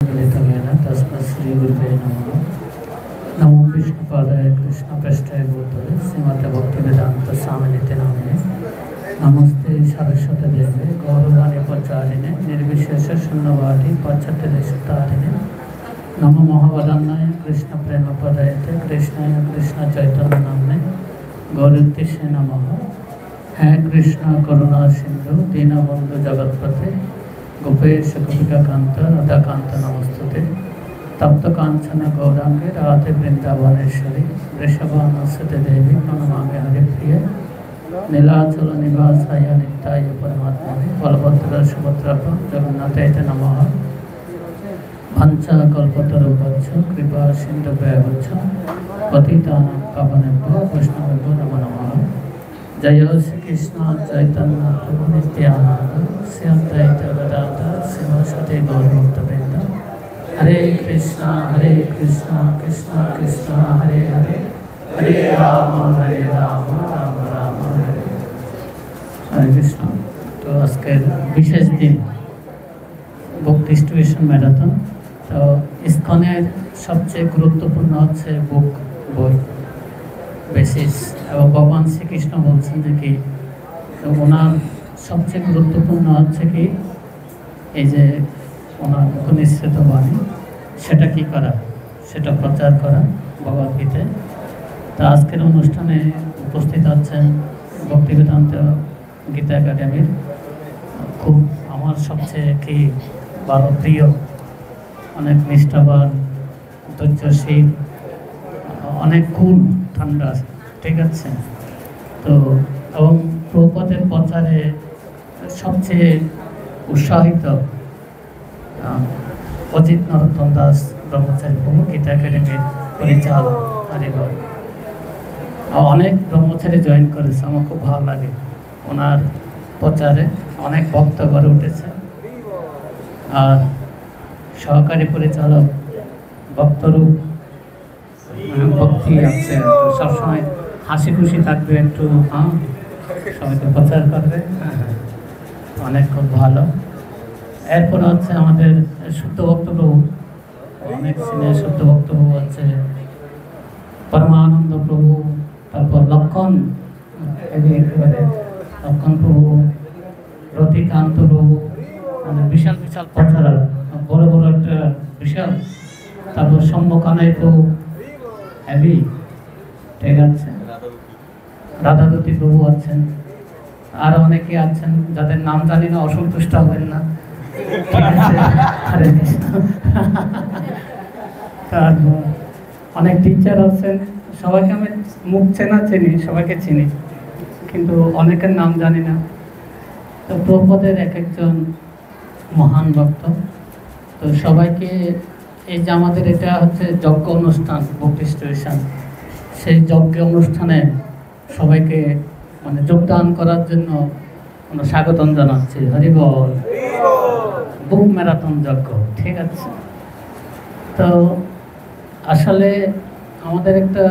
तस्मै श्री गुरुवे नमः। नमो विष्णुपादाय कृष्णपृष्ठाय भूतले श्रीमते भक्तिवेदांत स्वामिनिते नामिने। नमस्ते सरस्वती देवे गौरवाणी प्रचारिणे निर्विशेष शून्यवादी पाश्चात्यदेशतारिणे। नमो महावदन्नाय कृष्ण प्रेम पदायते कृष्णाय कृष्ण चैतन्य नामने गौरतीशे नमः। हे कृष्ण करुणा सिंधु दीनबंधु जगत्पते गोपेश गोपिकाकांत राधाकांत नमस्तुते। तप्त कांचन गौरांगे राधे वृंदावनेश्वरी वृषभानुसुते देवी प्रणमामि हरिप्रिय। नीलाचल निवासाय नित्याय परमात्मने बलभद्र सुभद्राभ्यां जगन्नाथाय नमः। पंचकल्पतरुभ्यश्च कृपा सिन्धुभ्यश्च पतितानां पावनेभ्यो वैष्णवेभ्यो नमो नमः। जय श्री कृष्ण चैतन्य प्रभु नित्यानंद श्री अद्वैत गदाधर श्रीवासदि गौरभक्तवृंद। हरे कृष्णा कृष्ण कृष्ण हरे हरे हरे राम राम राम हरे हरे कृष्ण। तो आज के विशेष दिन बुक डिस्ट्रीब्यूशन मैराथन। तो इस्कনের सबचेয়ে গুরুত্বপূর্ণ হচ্ছে বুক বই বেসিস এবং ভগবান শ্রীকৃষ্ণ বলছেন যে কি ওনার সবচেয়ে গুরুত্বপূর্ণ হচ্ছে কি এই যে ওনার উপনিষদ বাণী সেটা কি করা, সেটা প্রচার করা ভগবদ্গীতায়। তো আজকের অনুষ্ঠানে উপস্থিত আছেন ভক্তিবেদান্ত গীতা একাডেমির খুব আমার সবচেয়ে কি ভালো প্রিয়, অনেক নিষ্ঠাবান, ধৈর্যশীল, অনেক কুল ঠান্ডা, ঠিক আছে। তো এবং প্রভুপাদের প্রচারে সবচেয়ে উৎসাহিত অজিত নরোত্তম দাস ব্রহ্মচারী প্রভু গীতা একাডেমির পরিচালক। অনেক ব্রহ্মচারী জয়েন করেছে, আমার খুব ভালো লাগে। ওনার প্রচারে অনেক ভক্ত গড়ে উঠেছে। আর সহকারী পরিচালক ভক্তরূপ ভক্তি আছে, সবসময় হাসি খুশি থাকবে, একটু সবাইকে প্রচার করবে, অনেক খুব ভালো। এরপর হচ্ছে আমাদের শুদ্ধ ভক্ত প্রভু, অনেক সিনিয়র শুদ্ধ ভক্ত প্রভু আছে, পরমানন্দ প্রভু, তারপর লক্ষণ লক্ষণ প্রভু, রতিকান্ত প্রভু, মানে বিশাল বিশাল প্রচারক, বড় বড় একটা বিশাল। তারপর সম্মকানাই প্রভু হেভি, ঠিক আছে। রাধাদূতী প্রভু আছেন, আর অনেকে আছেন যাদের নাম জানি না, অসন্তুষ্ট হবেন না, ঠিক আছে। হরে কৃষ্ণ। তারপর অনেক টিচার আছেন, সবাইকে আমি মুখ চেনা চিনি, সবাইকে চিনি, কিন্তু অনেকের নাম জানি না। তো প্রভুপাদের এক একজন মহান ভক্ত। তো সবাইকে এই যে আমাদের এটা হচ্ছে যজ্ঞ অনুষ্ঠান, বুক ডিস্ট্রিবিউশন, সেই যজ্ঞ অনুষ্ঠানে সবাইকে মানে যোগদান করার জন্য স্বাগতম জানাচ্ছি। হরি বল। বুক ম্যারাথন যজ্ঞ, ঠিক আছে। তো আসলে আমাদের একটা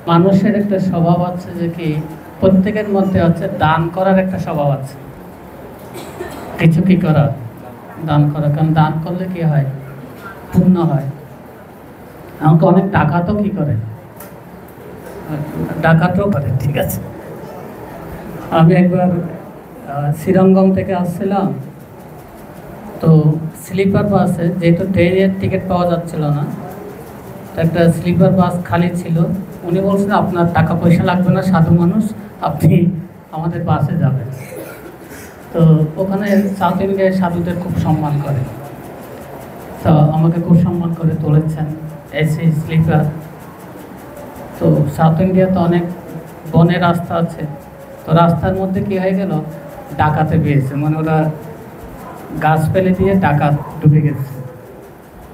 মানুষের একটা স্বভাব আছে যে কি প্রত্যেকের মধ্যে হচ্ছে দান করার একটা স্বভাব আছে। কিছু কি করা, দান করা, কারণ দান করলে কি হয়, পূর্ণ হয়। আমাকে অনেক ডাকাতও কি করে, ডাকাতও করে, ঠিক আছে। আমি একবার শ্রীরঙ্গম থেকে আসছিলাম, তো স্লিপার বাসে, যেহেতু ট্রেনের টিকিট পাওয়া যাচ্ছিল না, তো একটা স্লিপার বাস খালি ছিল। উনি বলছেন আপনার টাকা পয়সা লাগবে না, সাধু মানুষ, আপনি আমাদের বাসে যাবেন। তো ওখানে সাউথ ইন্ডিয়ায় সাধুদের খুব সম্মান করে, তো আমাকে খুব সম্মান করে তুলেছেন এসি স্লিপার। তো সাউথ ইন্ডিয়া তো অনেক বনের রাস্তা আছে, তো রাস্তার মধ্যে কি হয়ে গেল, ডাকাতে পেয়েছে, মানে ওরা গাছ ফেলে দিয়ে ডাকাত ঢুকে গেছে।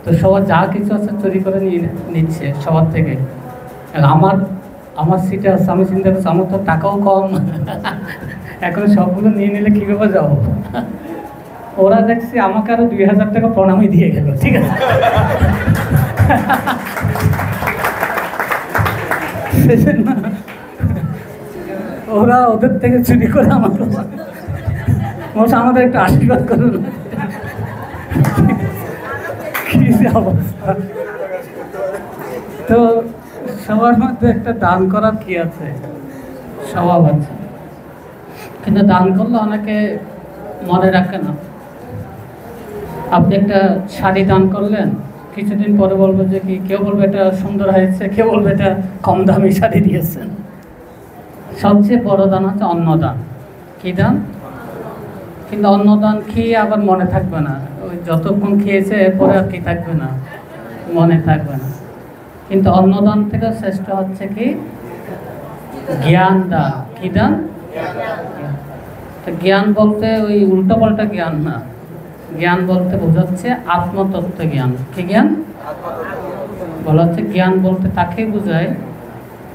তো সবার যা কিছু আছে চুরি করে নিয়ে নিচ্ছে সবার থেকে। আমার সিটে আছে, আমি চিন্তা করছি আমার তো টাকাও কম, এখন সবগুলো নিয়ে নিলে কীভাবে যাবো। ওরা দেখছি আমাকে আরো 2000 টাকা প্রণামী দিয়ে গেল, ঠিক আছে। ওরা ওদের থেকে চুরি করে আমাকে আমাদের একটু আশীর্বাদ করুন। কি যে অবস্থা। তো সবার মধ্যে একটা দান করার কি আছে, স্বভাব আছে, কিন্তু দান করলে অনেকে মনে রাখে না। আপনি একটা শাড়ি দান করলেন, কিছুদিন পরে বলবে যে কি, কেউ বলবে এটা সুন্দর হয়েছে, কেউ বলবে এটা কম দামি শাড়ি দিয়েছেন। সবচেয়ে বড় দান হচ্ছে অন্নদান। কি দান? কিন্তু অন্নদান খেয়ে আবার মনে থাকবে না, ওই যতক্ষণ খেয়েছে এরপরে আর কি থাকবে না, মনে থাকবে না। কিন্তু অন্নদান থেকে শ্রেষ্ঠ হচ্ছে কি জ্ঞান দান। কি দান? জ্ঞান বলতে ওই উল্টো পাল্টা জ্ঞান না, জ্ঞান বলতে বোঝাচ্ছে আত্মতত্ত্ব জ্ঞান। কি জ্ঞান বলা হচ্ছে? জ্ঞান বলতে তাকে বোঝায়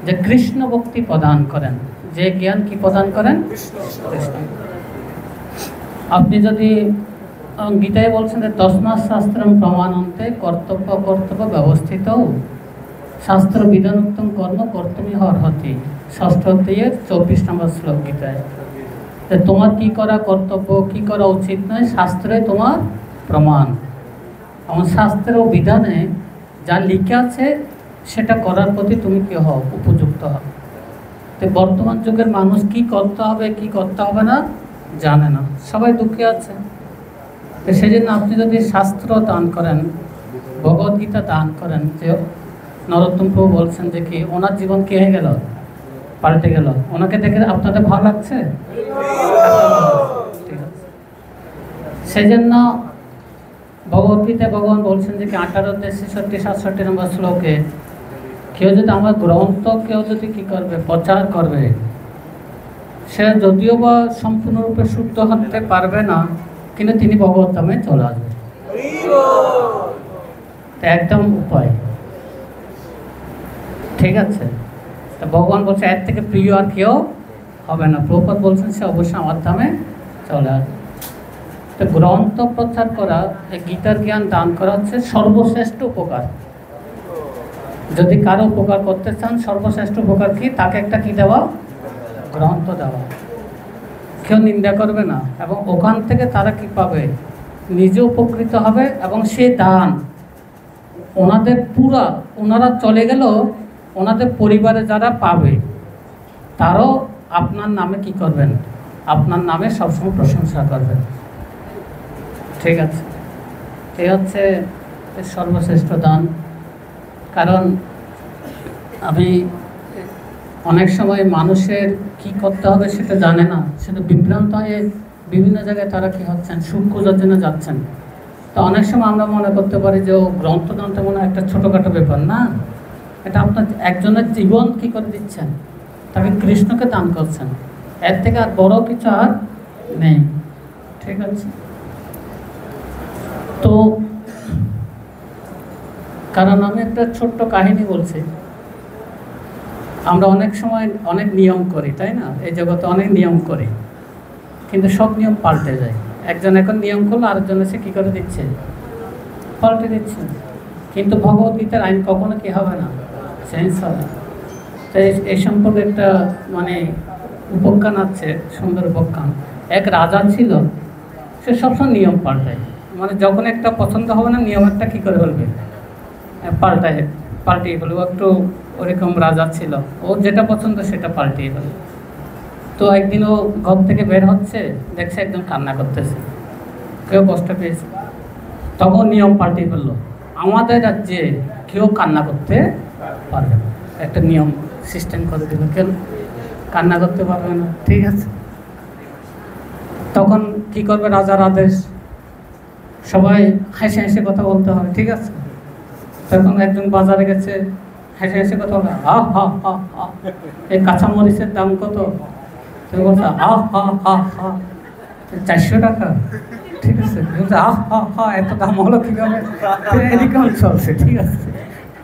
যে কৃষ্ণ ভক্তি প্রদান করেন, যে জ্ঞান কি প্রদান করেন? কৃষ্ণ। আপনি যদি গীতায় বলছেন যে তস্মাৎ শাস্ত্রম প্রমাণন্তে কর্তব্য কর্তব্য ব্যবস্থিত শাস্ত্র বিধানোক্তম কর্ম কর্তব্য অর্হতি, ষষ্ঠ অধ্যায়ের 24 নম্বর শ্লোক গীতায়। যে তোমার কি করা কর্তব্য, কি করা উচিত নয়, শাস্ত্রে তোমার প্রমাণ। আমার শাস্ত্র ও বিধানে যা লিখে আছে সেটা করার প্রতি তুমি কি হও? উপযুক্ত হও। তো বর্তমান যুগের মানুষ কি করতে হবে কি করতে হবে না জানে না, সবাই দুঃখে আছে। তো সেই জন্য আপনি যদি শাস্ত্র দান করেন, ভগবদ্গীতা দান করেন, যে নরোত্তম প্রভু বলছেন যে কি ওনার জীবন কি হয়ে গেল? পাল্টে গেল। ওনাকে দেখে আপনাদের ভালো লাগছে? ঠিক আছে। সেই জন্য ভগবদ্গীতায় ভগবান বলছেন যে কি 18 অধ্যায় 66-67 নম্বর শ্লোকে, কেউ যদি আমার গ্রন্থ কেউ যদি কি করবে? প্রচার করবে, সে যদিও বা সম্পূর্ণরূপে শুদ্ধ হতে পারবে না, কিন্তু তিনি ভগবত ধামে চলে আসবে। একদম উপায়। ঠিক আছে। তা ভগবান বলছে এর থেকে প্রিয় আর কেউ হবে না। প্রভুপাদ বলছেন সে অবশ্যই আমার ধামে চলে আসবে। তো গ্রন্থ প্রচার করা, গীতার জ্ঞান দান করা হচ্ছে সর্বশ্রেষ্ঠ উপকার। যদি কারো উপকার করতে চান, সর্বশ্রেষ্ঠ উপকার কি? তাকে একটা কি দেওয়া? গ্রন্থ দেওয়া। কেউ নিন্দা করবে না, এবং ওখান থেকে তারা কি পাবে? নিজে উপকৃত হবে, এবং সে দান ওনাদের পুরা, ওনারা চলে গেল, ওনাদের পরিবারে যারা পাবে তারাও আপনার নামে কি করবেন? আপনার নামে সবসময় প্রশংসা করবেন। ঠিক আছে। এই হচ্ছে সর্বশ্রেষ্ঠ দান। কারণ আমি অনেক সময় মানুষের কি করতে হবে সেটা জানে না, সেটা বিভ্রান্ত হয়ে বিভিন্ন জায়গায় তারা কি হচ্ছেন? সুখ খোঁজার জন্য যাচ্ছেন। তো অনেক সময় আমরা মনে করতে পারি যে ও গ্রন্থ দানটা মনে হয় একটা ছোটোখাটো ব্যাপার। না, এটা আপনার একজনের জীবন কি করে দিচ্ছেন, তাকে কৃষ্ণকে দান করছেন। এর থেকে আর বড় কিছু আর নেই। ঠিক আছে। তো কারণ আমি একটা ছোট্ট কাহিনী বলছি। আমরা অনেক সময় অনেক নিয়ম করি, তাই না? এই জগতে অনেক নিয়ম করি, কিন্তু সব নিয়ম পাল্টে যায়। একজন এখন নিয়ম করলো, আরেকজন এসে কী করে দিচ্ছে? পাল্টে দিচ্ছে। কিন্তু ভগবদ্গীতার আইন কখনো কি হবে না? চেঞ্জ হবে। তো এই সম্পর্কে একটা মানে উপাখ্যান আছে, সুন্দর উপাখ্যান। এক রাজা ছিল, সে সবসময় নিয়ম পাল্টায়। মানে যখন একটা পছন্দ হবে না, নিয়ম একটা কী করে বলবে? পাল্টিয়ে ফেলবে। একটু ওরকম রাজা ছিল, ও যেটা পছন্দ সেটা পাল্টিয়ে ফেলবে। তো একদিন ও ঘর থেকে বের হচ্ছে, দেখছে একজন কান্না করতেছে, কেউ কষ্ট পেয়েছে। তখন নিয়ম পাল্টিয়ে ফেললো, আমাদের রাজ্যে কেউ কান্না করতে পারবে না। একটা নিয়ম সিস্টেম করে দিল, কেন কান্না করতে পারবে না। ঠিক আছে। তখন কি করবে? রাজার আদেশ, সবাই হেসে হেসে কথা বলতে হবে। ঠিক আছে। তখন একজন বাজারে গেছে, হেসে হেসে কথা বলে, হা হা হা হা, এই কাঁচামরিচের দাম কত? তুমি বলছো হা হা হা হা, 400 টাকা। ঠিক আছে। হা হা হা, এত দাম হলো কীভাবে? এদিকে চলছে। ঠিক আছে,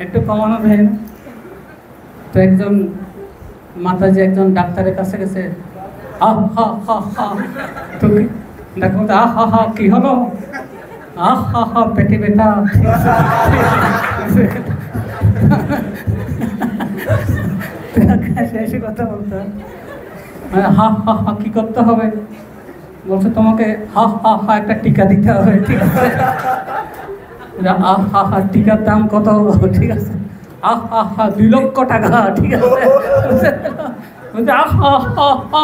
একটু কমানো যায় না? তো একজন মাতাজি একজন ডাক্তারের কাছে গেছে, হা হা হা হা, তো ডাক্তার বলছে, হা হা, কি হলো? হা হা হা, পেটে ব্যথা। শেষে কথা বলতে মানে হা হা হা কি করতে হবে? বলছে তোমাকে হা হা হা একটা টিকা দিতে হবে। ঠিক আছে। আহা হা, টিকার দাম কত? ঠিক আছে, আহা হা 2 লক্ষ টাকা, ঠিক আছে। বলছে আহা হা হা,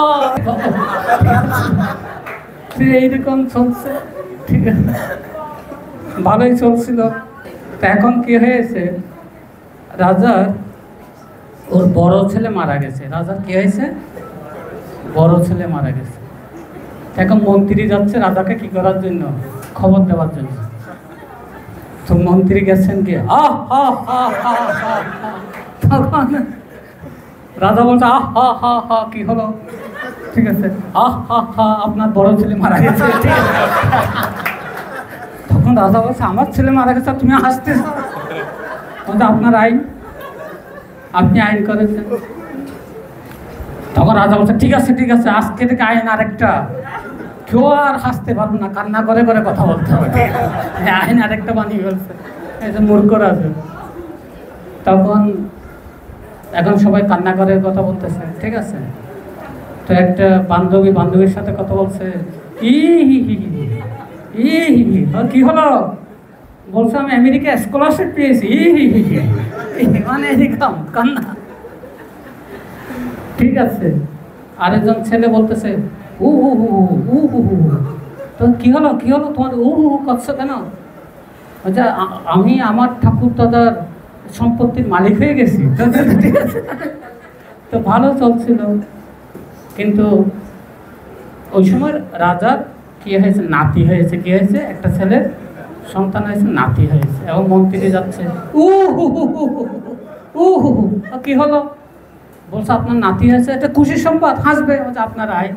এইরকম চলছে, ঠিক আছে, ভালোই চলছিল। তো এখন কি হয়েছে, রাজার ওর বড় ছেলে মারা গেছে। রাজার কি হয়েছে, বড় ছেলে মারা গেছে। এখন মন্ত্রী যাচ্ছে রাজাকে কি করার জন্য, খবর দেওয়ার জন্য। তো মন্ত্রী গেছেন কি, তখন রাজা বলছে হা হা হা, কি হলো? ঠিক আছে, হা হা, আপনার বড় ছেলে মারা গেছে। তখন রাজা বলছে আমার ছেলে মারা গেছে, তুমি হাসতেছ? বলছে আপনার আইন, আপনি আইন করেছেন। তখন রাজা বলছে ঠিক আছে ঠিক আছে, আজকে থেকে আইন আরেকটা, কেউ আর হাসতে পারবো না, কান্না করে করে কথা বলতে হবে। আইন আরেকটা বানিয়ে ফেলছে, এই যে মূর্খ রাজা। তখন এখন সবাই কান্না করে কথা বলতেছে, ঠিক আছে। তো একটা বান্ধবীর সাথে কথা বলছে, ই হি হি হি ই হি হি, কি হলো? বলছে আমি আমেরিকা স্কলারশিপ পেয়েছি, ই হি হি হি, মানে এরকম কান্না, ঠিক আছে। আরেকজন ছেলে বলতেছে উ হু হু উ হু হু, তো কি হলো তোমার উ হু হু করছো কেন? আচ্ছা আমি আমার ঠাকুর দাদার সম্পত্তির মালিক হয়ে গেছি। ঠিক আছে, তো ভালো চলছিল। কিন্তু ওই সময় রাজার কি হয়েছে, নাতি হয়েছে। কি হয়েছে, একটা ছেলের সন্তান হয়েছে, নাতি হয়েছে। এবং মন্ত্রী যাচ্ছে উ হু হু হু উ হু হু, কি হলো? বলছে আপনার নাতি হয়েছে, এটা খুশির সংবাদ, হাসবে। আপনার আইন,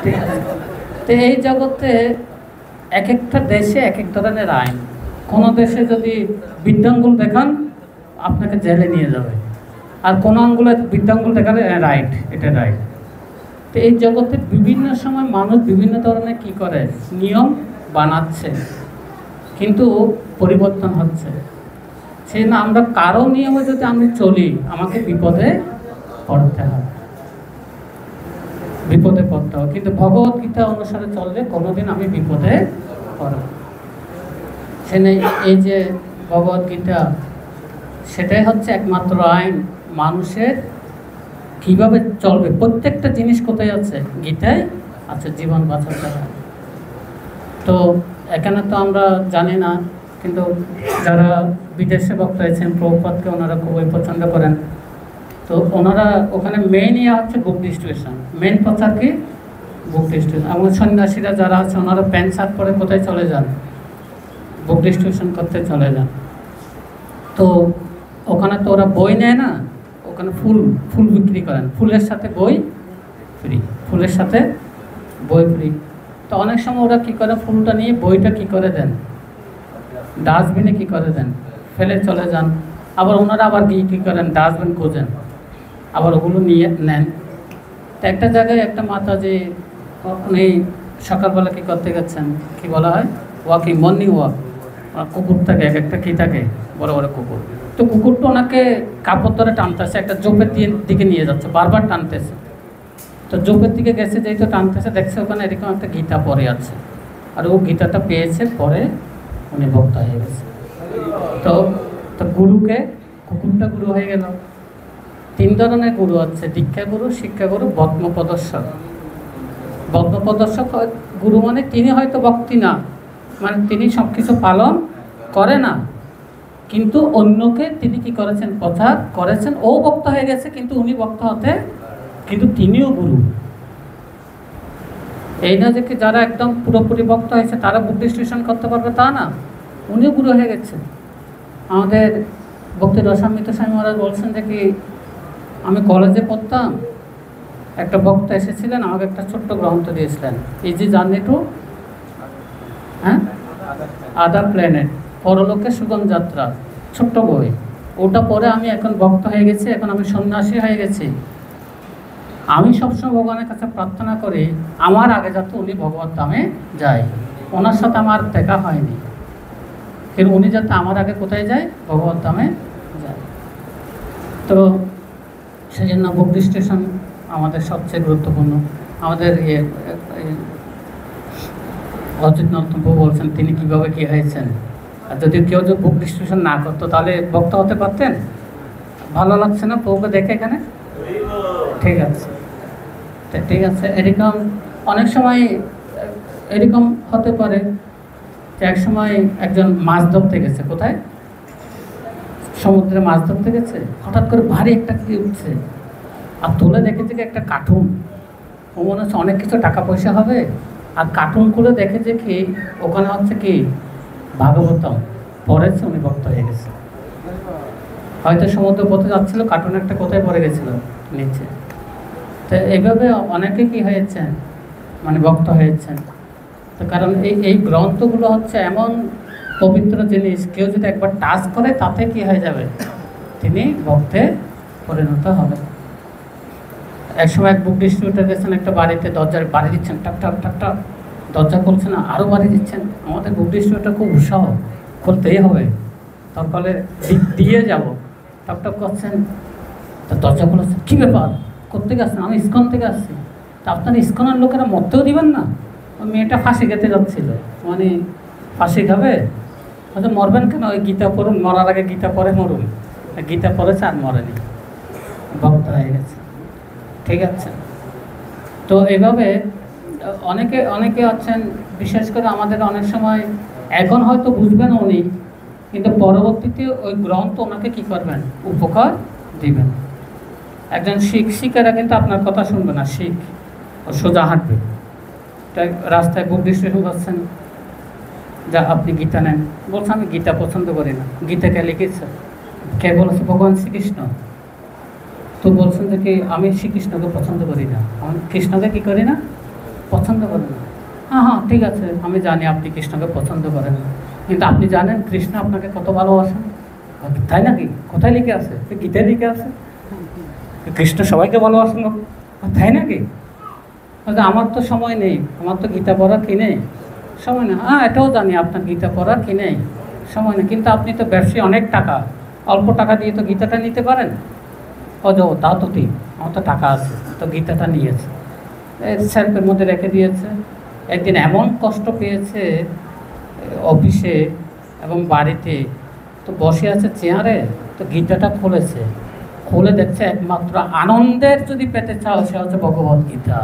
ঠিক আছে। তো এই জগতে এক একটা দেশে এক এক ধরনের আইন। কোনো দেশে যদি বৃদ্ধাঙ্গুল দেখান আপনাকে জেলে নিয়ে যাবে, আর কোনো আঙ্গুলে বৃদ্ধাঙ্গুল দেখালে রাইট, এটা রাইট। তো এই জগতে বিভিন্ন সময় মানুষ বিভিন্ন ধরনের কি করে, নিয়ম বানাচ্ছে, কিন্তু পরিবর্তন হচ্ছে। সেই না আমরা কারো নিয়মে যদি আমি চলি, আমাকে বিপদে পড়তে হবে, বিপদে পড়তে হবে। কিন্তু ভগবত গীতা অনুসারে চললে কোনোদিন আমি বিপদে পড়ব। সেখানে এই যে ভগবত গীতা, সেটাই হচ্ছে একমাত্র আইন মানুষের কিভাবে চলবে। প্রত্যেকটা জিনিস কোথায় আছে, গীতায় আছে, জীবন বাঁচাতে হয়। তো এখানে তো আমরা জানি না, কিন্তু যারা বিদেশে বক্তা হয়েছেন, প্রভুপাদকে ওনারা খুবই পছন্দ করেন। তো ওনারা ওখানে মেইন ইয়ে হচ্ছে বুক ডিস্ট্রিবিউশন, মেইন প্রচার কি বুক ডিস্ট্রিবিউশন। এবং সন্ন্যাসীরা যারা আছে ওনারা প্যান্ট শার্ট পরে কোথায় চলে যান, বুক ডিস্ট্রিবিউশন করতে চলে যান। তো ওখানে তো ওরা বই নেয় না, ওখানে ফুল বিক্রি করেন, ফুলের সাথে বই ফ্রি, ফুলের সাথে বই ফ্রি। তো অনেক সময় ওরা কী করে, ফুলটা নিয়ে বইটা কী করে দেন, ডাস্টবিনে কী করে দেন, ফেলে চলে যান। আবার ওনারা আবার গিয়ে কী করেন, ডাস্টবিন খোঁজেন, আবার ওগুলো নিয়ে নেন। তো একটা জায়গায় একটা মাতাজি, উনি সকালবেলা কী করতে গেছেন, কি বলা হয়, ওয়াকিং, মর্নিং ওয়াক। কুকুর থাকে, এক একটা কী থাকে, বড় বড় কুকুর। তো কুকুরটা ওনাকে কাপড় ধরে টানতেছে, একটা জোপের দিকে নিয়ে যাচ্ছে, বারবার টানতেছে। তো জোপের দিকে গেছে, যেহেতু টানতেছে, দেখছে ওখানে এরকম একটা গীতা পড়ে আছে, আর ও গীতাটা পেয়েছে, পরে উনি ভক্ত হয়ে গেছে। তো গুরুকে, কুকুরটা গুরু হয়ে গেল। 3 ধরনের গুরু আছে, দীক্ষা গুরু, শিক্ষা গুরু, বদ্মপ্রদর্শক। বদ্মপ্রদর্শক গুরু মানে তিনি হয়তো ভক্তি না, মানে তিনি সব কিছু পালন করে না, কিন্তু অন্যকে তিনি কি করেছেন, প্রচার করেছেন। ও ভক্ত হয়ে গেছে, কিন্তু উনি ভক্ত হতে, কিন্তু তিনিও গুরু। এই না যে যারা একদম পুরোপুরি ভক্ত হয়েছে তারা বুক ডিস্ট্রিবিউশন করতে পারবে, তা না, উনিও গুরু হয়ে গেছে। আমাদের ভক্তি রসামৃত স্বামী মহারাজ বলছেন যে কি, আমি কলেজে পড়তাম, একটা ভক্ত এসেছিলেন, আমাকে একটা ছোট্ট গ্রন্থ দিয়েছিলেন, easy journey to other planet, পরলোকের সুগম যাত্রা, ছোট্ট বই। ওটা পরে আমি এখন ভক্ত হয়ে গেছি, এখন আমি সন্ন্যাসী হয়ে গেছি। আমি সবসময় ভগবানের কাছে প্রার্থনা করি আমার আগে যাতে উনি ভগবত ধামে যায়। ওনার সাথে আমার দেখা হয়নি, কিন্তু উনি যাতে আমার আগে কোথায় যায়, ভগবত ধামে যায়। তো সেই জন্য বুক ডিস্ট্রিবিউশন আমাদের সবচেয়ে গুরুত্বপূর্ণ। আমাদের অজিত নর্তন বলছেন তিনি কীভাবে কী হয়েছেন, আর যদি কেউ যদি বুক ডিস্ট্রিবিউশন না করতো তাহলে বক্তা হতে পারতেন? ভালো লাগছে না বউকে দেখে এখানে? ঠিক আছে, ঠিক আছে। এরকম অনেক সময় এরকম হতে পারে যে এক সময় একজন মাছ ধরতে গেছে, কোথায়, সমুদ্রে মাছ ধরতে গেছে, হঠাৎ করে ভারী একটা কি উঠছে, আর তুলে দেখেছে কি একটা কার্টুন। ও মনে হচ্ছে অনেক কিছু টাকা পয়সা হবে, আর কার্টুন খুলে দেখেছে কি ওখানে হচ্ছে কি ভাগবতম পড়েছে, উনি ভক্ত হয়ে গেছে। হয়তো সমুদ্র পথে যাচ্ছিল, কার্টুন একটা কোথায় পড়ে গেছিল নিচে। তো এইভাবে অনেকে কি হয়েছেন, মানে ভক্ত হয়েছেন। তো কারণ এই গ্রন্থগুলো হচ্ছে এমন পবিত্র জিনিস, কেউ যদি একবার টাচ করে তাতে কি হয়ে যাবে, তিনি ভক্তে পরিণত হবে। একসময় এক বুক ডিস্ট্রিবিউটার গেছেন একটা বাড়িতে, দরজার বাড়ি দিচ্ছেন, টাক টাক টাক টাক, দরজা খুলছে না, আরও বাড়ি দিচ্ছেন। আমাদের বুক ডিস্ট্রিবিউটার খুব উৎসাহ, খুলতেই হবে, তার ফলে দিয়ে যাব, টক টক করছেন। তা দরজা খুলেছেন, কী ব্যাপার, কোথেকে আসছেন? আমি ইস্কন থেকে আসছি। তা আপনার ইস্কনের লোকেরা মরতেও দিবেন না? ওই মেয়েটা ফাঁসি খেতে যাচ্ছিল, মানে ফাঁসি খাবে, হয়তো মরবেন কেন, ওই গীতা পড়ুন, মরার আগে গীতা পড়ে মরুন। গীতা পড়েছে আর মরেনি, ভক্ত হয়ে গেছে। ঠিক আছে। তো এইভাবে অনেকে অনেকে আছেন, বিশেষ করে আমাদের অনেক সময় এখন হয়তো বুঝবেন উনি, কিন্তু পরবর্তীতে ওই গ্রন্থ ওনাকে কী করবেন, উপকার দিবেন। একজন শিক্ষিকারা কিন্তু আপনার কথা শুনবে না, শিখ ও সোজা হাঁটবে। তাই রাস্তায় বুক ডিস্ট্রিবিউশন করছেন, যা আপনি গীতা নেন, বলছে আমি গীতা পছন্দ করি না। গীতা কে লিখেছে, কে বলেছে? ভগবান শ্রীকৃষ্ণ। তো বলছেন যে কি আমি শ্রীকৃষ্ণকে পছন্দ করি না, আমি কৃষ্ণকে কী করি না, পছন্দ করি না। হ্যাঁ হ্যাঁ ঠিক আছে, আমি জানি আপনি কৃষ্ণকে পছন্দ করেন না, কিন্তু আপনি জানেন কৃষ্ণ আপনাকে কত ভালোবাসেন? তাই নাকি? কোথায় লিখে আছে? গীতায় লিখে আছে কৃষ্ণ সবাইকে ভালোবাসেন, তাই নাকি? আমার তো সময় নেই, আমার তো গীতা পড়ার কি নেই, সময় নেই। হ্যাঁ এটাও জানি আপনার গীতা পড়ার কি নেই, সময় নেই, কিন্তু আপনি তো ব্যবসায়ী, অনেক টাকা, অল্প টাকা দিয়ে তো গীতাটা নিতে পারেন। তাও তো ঠিক, আমার তো টাকা আছে, তো গীতাটা নিয়েছে, সেলফের মধ্যে রেখে দিয়েছে। একদিন এমন কষ্ট পেয়েছে অফিসে এবং বাড়িতে, তো বসে আছে চেয়ারে, তো গীতাটা খুলেছে, খুলে দেখছে একমাত্র আনন্দের যদি পেতে চাও সে হচ্ছে ভগবত গীতা,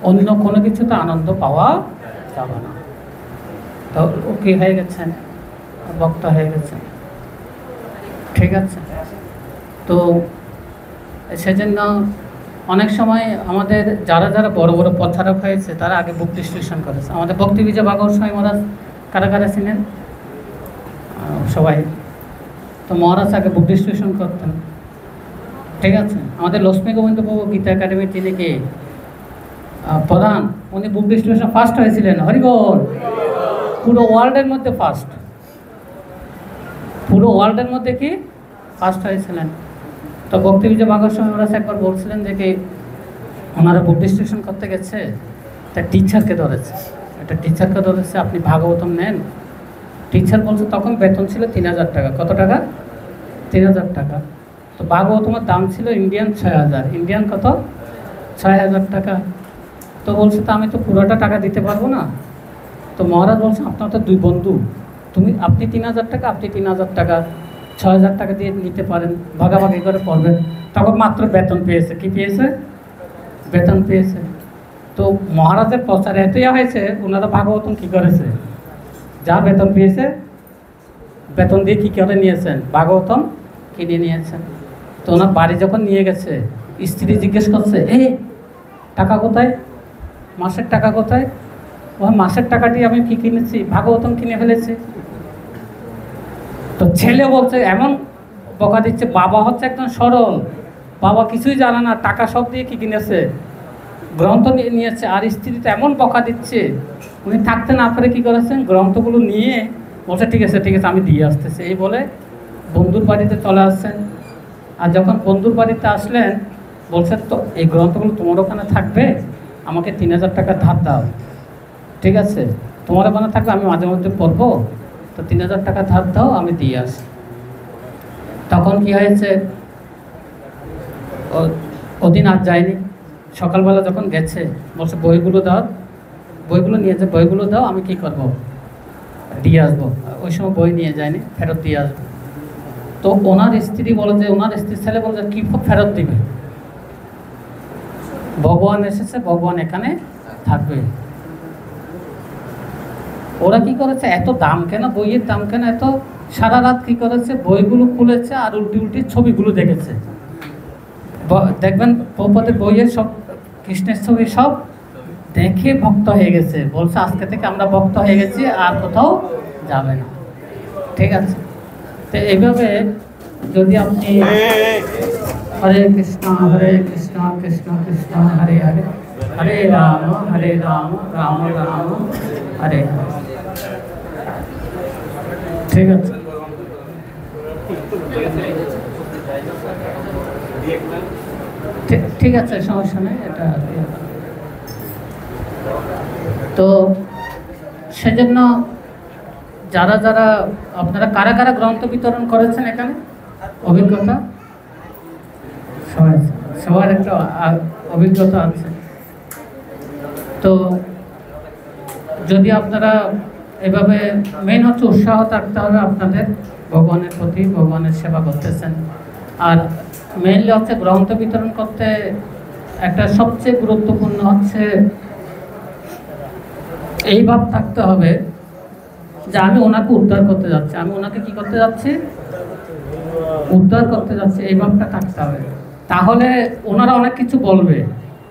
অন্য কোনো কিছুতে আনন্দ পাওয়া যাবে না। তো ও কি হয়ে গেছেন, ভক্ত হয়ে গেছেন। ঠিক আছে। তো সেজন্য অনেক সময় আমাদের যারা যারা বড় বড় প্রচারক হয়েছে তারা আগে বুক ডিস্ট্রিবিউশন করেছে। আমাদের ভক্তি বিজয় ভাগবত স্বামী মহারাজ কারা কারা ছিলেন? সবাই। তো মহারাজ আগে বুক ডিস্ট্রিবিউশন করতেন। ঠিক আছে। আমাদের লক্ষ্মী গোবিন্দ প্রভু গীতা একাডেমির যিনি কি প্রধান, উনি বুক ডিস্ট্রিবিউশন ফার্স্ট হয়েছিলেন। হরিবল। পুরো ওয়ার্ল্ডের মধ্যে ফার্স্ট, পুরো ওয়ার্ল্ডের মধ্যে কি ফার্স্ট হয়েছিলেন। তো ভক্তি বিজয় ভাগবত স্বামী মহারাজ একবার বলছিলেন যে কি ওনারা বুক ডিস্ট্রিবিউশন করতে গেছে, তা টিচারকে ধরেছে, একটা টিচারকে ধরেছে, আপনি ভাগবতম নেন। টিচার বলছে তখন বেতন ছিল 3000 টাকা। কত টাকা? 3000 টাকা। তো ভাগবতমের দাম ছিল ইন্ডিয়ান 6000, ইন্ডিয়ান কত? 6000 টাকা। তো বলছে তো আমি তো পুরোটা টাকা দিতে পারবো না। তো মহারাজ বলছে আপনার তো দুই বন্ধু, আপনি 3000 টাকা, আপনি 3000 টাকা, 6000 টাকা দিয়ে নিতে পারেন, ভাগাভাগি করে পড়বেন। তখন মাত্র বেতন পেয়েছে, কি পেয়েছে? বেতন পেয়েছে। তো মহারাজের প্রচার এতই হয়েছে, ওনারা ভাগবতম কী করেছে, যা বেতন পেয়েছে বেতন দিয়ে কী করে নিয়েছেন, ভাগবতম কিনে নিয়েছেন। তো ওনার বাড়ি যখন নিয়ে গেছে, স্ত্রী জিজ্ঞেস করছে টাকা কোথায়, মাসের টাকা কোথায়? মাসের টাকাটি আমি কি কিনেছি, ভাগবতম কিনে ফেলেছি। তো ছেলে বলছে, এমন বকা দিচ্ছে, বাবা হচ্ছে একদম সরল, বাবা কিছুই জানে না, টাকা সব দিয়ে কি কিনেছে, গ্রন্থ নিয়ে নিয়েছে। আর স্ত্রী তো এমন বকা দিচ্ছে, উনি থাকতে না পারে কী করেছেন, গ্রন্থগুলো নিয়ে বলছে ঠিক আছে ঠিক আছে আমি দিয়ে আসতেছি, এই বলে বন্ধুর বাড়িতে চলে আসছেন। আর যখন বন্ধুর বাড়িতে আসলেন বলছে তো এই গ্রন্থগুলো তোমার ওখানে থাকবে, আমাকে 3000 টাকা ধার দাও। ঠিক আছে, তোমার ওখানে থাকবে, আমি মাঝে মধ্যে পড়বো, তো 3000 টাকা ধার দাও, আমি দিয়ে আসি। তখন কি হয়েছে, ওদিন আর যায়নি। সকালবেলা যখন গেছে বলছে বইগুলো দাও, বইগুলো নিয়েছে, বইগুলো দাও, আমি কি করব, দিয়ে আসবো, ওই সময় বই নিয়ে যায়নি, ফেরত দিয়ে আসবো। তো ওনার স্ত্রী বলে যে, ওনার স্ত্রীর ছেলে বলে যে কী ফেরত দিবে, ভগবান এসেছে, ভগবান এখানে থাকবে। ওরা কি করেছে, এত দাম কেন বইয়ের, দাম কেন এত, সারা রাত কি করেছে, বইগুলো খুলেছে আর উল্টি উল্টি ছবিগুলো দেখেছে। দেখবেন প্রভুপাদের বইয়ের সব কৃষ্ণের ছবি সব দেখে ভক্ত হয়ে গেছে, বলছে আজকে থেকে আমরা ভক্ত হয়ে গেছি, আর কোথাও যাবে না। ঠিক আছে, তো এইভাবে যদি আপনি হরে কৃষ্ণ কৃষ্ণ কৃষ্ণ হরে হরে, হরে রাম রাম রাম হরে হরে। ঠিক আছে, ঠিক আছে, সমস্যা নেই এটা। তো সেজন্য যারা যারা আপনারা কারা কারা গ্রন্থ বিতরণ করেছেন এখানে অভিজ্ঞতা, সবার একটা অভিজ্ঞতা আছে। তো যদি আপনারা এভাবে, মেন হচ্ছে উৎসাহ থাকতে হবে আপনাদের ভগবানের প্রতি, ভগবানের সেবা করতেছেন। আর মেইনলি হচ্ছে গ্রন্থ বিতরণ করতে একটা সবচেয়ে গুরুত্বপূর্ণ হচ্ছে এই ভাব থাকতে হবে যে আমি ওনাকে উদ্ধার করতে যাচ্ছি, আমি ওনাকে কি করতে যাচ্ছি, উদ্ধার করতে যাচ্ছি, এই ভাবটা থাকতে হবে। তাহলে ওনারা অনেক কিছু বলবে,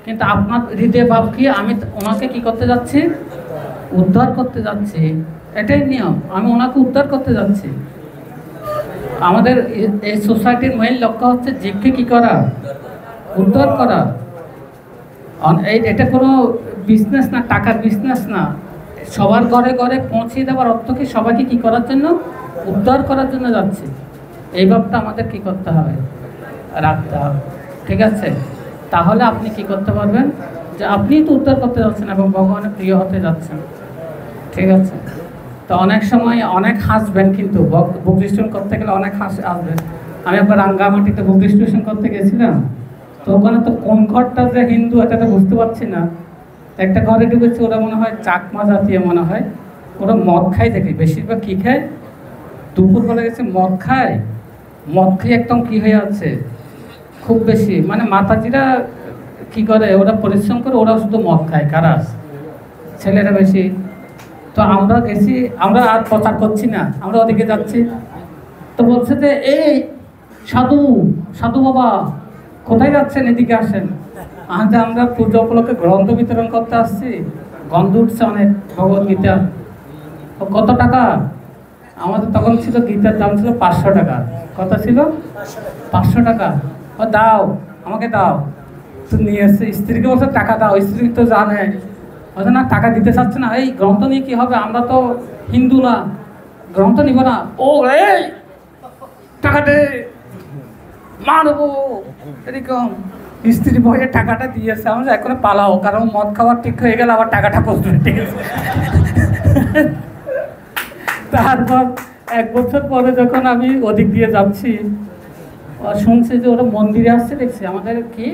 কিন্তু আপনার হৃদয় ভাব কি, আমি ওনাকে কি করতে যাচ্ছি, উদ্ধার করতে যাচ্ছি, এটাই নিয়ম, আমি ওনাকে উদ্ধার করতে যাচ্ছি। আমাদের এই সোসাইটির মেইন লক্ষ্য হচ্ছে জীবকে কি করা, উদ্ধার করা। এটা কোনো বিজনেস না, টাকার বিজনেস না, সবার ঘরে ঘরে পৌঁছে দেওয়ার অর্থ কি, সবাইকে কি করার জন্য, উদ্ধার করার জন্য যাচ্ছে। এই ভাবটা আমাদের কি করতে হবে, রাখতে হবে। ঠিক আছে, তাহলে আপনি কি করতে পারবেন, যে আপনি তো উদ্ধার করতে যাচ্ছেন এবং ভগবানের প্রিয় হতে যাচ্ছেন। ঠিক আছে, তো অনেক সময় অনেক হাসবেন, কিন্তু বুক ডিস্ট্রিবিউশন করতে গেলে অনেক আসবেন। আমি একবার রাঙ্গামাটিতে বুক ডিস্ট্রিবিউশন করতে গেছিলাম, তো ওখানে তো কোন ঘরটা যে হিন্দু এটা তো বুঝতে পারছি না। একটা ঘরে ঢুকেছি, ওরা মনে হয় চাকমা জাতীয় মনে হয়, ওরা মদ খায়, দেখি বেশিরভাগ কী খায়, দুপুরবেলা গেছে মদ খায়, মদ খেয়ে একদম কী হয়ে আছে খুব বেশি, মানে মাতাজিরা কি করে, ওরা পরিশ্রম করে, ওরা শুধু মদ খায়, কারা, ছেলেরা বেশি। তো আমরা গেছি, আমরা আর প্রচার করছি না, আমরা ওদিকে যাচ্ছি। তো বলছে যে এই সাধু সাধু বাবা কোথায় যাচ্ছেন, এদিকে আসেন। আমরা পূজা উপলক্ষে গ্রন্থ বিতরণ করতে আসছি, গন্ধ উঠছে অনেক ভগবদ্গীতা। কত টাকা, আমাদের তখন ছিল গীতার দাম ছিল 500 টাকা। কত ছিল, 500 টাকা। ও দাও, আমাকে দাও। তো নিয়ে এসছে, স্ত্রীকে বলছে টাকা দাও, স্ত্রী তো জানে, বলছে না টাকা দিতে চাচ্ছে না। এই গ্রন্থ নিয়ে কি হবে, আমরা তো হিন্দু না, গ্রন্থ নিব না। ও এই টাকা দে, মারবো, এরকম। স্ত্রী ভয়ে টাকাটা দিয়েছে, আমরা এখন পালাও, কারণ মদ খাওয়ার ঠিক হয়ে গেলে আবার টাকাটা বসবে। ঠিক আছে, তারপর 1 বছর পরে যখন আমি ওদিক দিয়ে যাচ্ছি, শুনছি যে ওরা মন্দিরে আসছে, দেখছি আমাদের কি,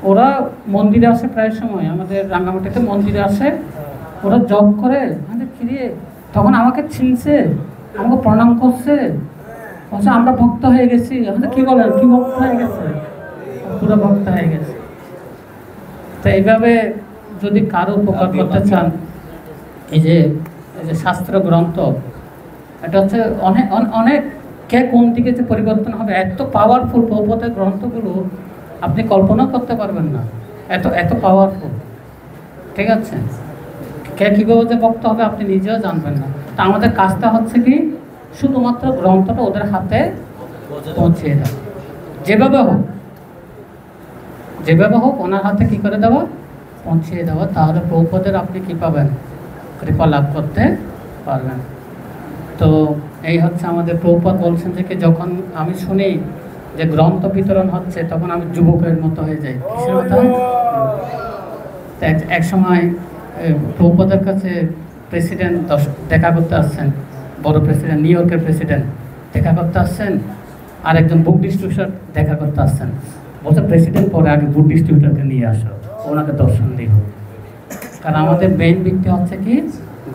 ওরা মন্দিরে আসে প্রায় সময়, আমাদের রাঙ্গামাটিতে মন্দিরে আসে, ওরা জব করে, আমাদের ফিরিয়ে তখন আমাকে চিনছে, আমাকে প্রণাম করছে, বলছে আমরা ভক্ত হয়ে গেছি। আমাদের কি বলেন, কি ভক্ত হয়ে গেছে, পুরো ভক্ত হয়ে গেছে। তো এইভাবে যদি কারো উপকার করতে চান, এই যে শাস্ত্র গ্রন্থ, এটা হচ্ছে অনেক অনেক কে কোন দিকে যে পরিবর্তন হবে, এত পাওয়ারফুল প্রভুপাদের গ্রন্থগুলো আপনি কল্পনা করতে পারবেন না, এত এত পাওয়ারফুল। ঠিক আছে, কে কীভাবে যে ভক্ত হবে আপনি নিজেও জানবেন না। তা আমাদের কাজটা হচ্ছে কি, শুধুমাত্র গ্রন্থটা ওদের হাতে পৌঁছিয়ে দেওয়া, যেভাবে হোক, যেভাবে হোক ওনার হাতে কী করে দেওয়া, পৌঁছিয়ে দেওয়া। তাহলে প্রভুপাদের আপনি কী পাবেন, কৃপা লাভ করতে পারবেন। তো এই হচ্ছে আমাদের প্রভুপাদ বলছেন যে কি, যখন আমি শুনি যে গ্রন্থ বিতরণ হচ্ছে, তখন আমি যুবকের মতো হয়ে যাই। কিসের মতো? এক সময় প্রভুপাদের কাছে প্রেসিডেন্ট দেখা করতে আসছেন, বড় প্রেসিডেন্ট, নিউ ইয়র্কের প্রেসিডেন্ট দেখা করতে আসছেন, আর একজন বুক ডিস্ট্রিবিউটর দেখা করতে আসছেন। বলছে প্রেসিডেন্ট পরে আগে বুক ডিস্ট্রিবিউটরকে নিয়ে আসো, ওনাকে দর্শন দিব। কারণ আমাদের মেইন ভিত্তি হচ্ছে কি,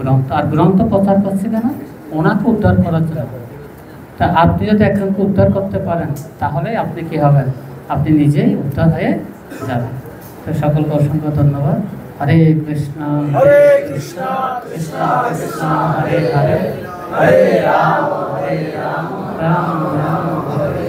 গ্রন্থ, আর গ্রন্থ প্রচার করছে কেন? ওনাকে উদ্ধার করার জন্য। তা আপনি যদি একজনকে উদ্ধার করতে পারেন তাহলে আপনি কি হবেন? আপনি নিজেই উদ্ধার হয়ে যাবেন। তো সকলকে অসংখ্য ধন্যবাদ। হরে কৃষ্ণ হরে কৃষ্ণ কৃষ্ণ কৃষ্ণ হরে হরে, হরে রাম রাম রাম হরে।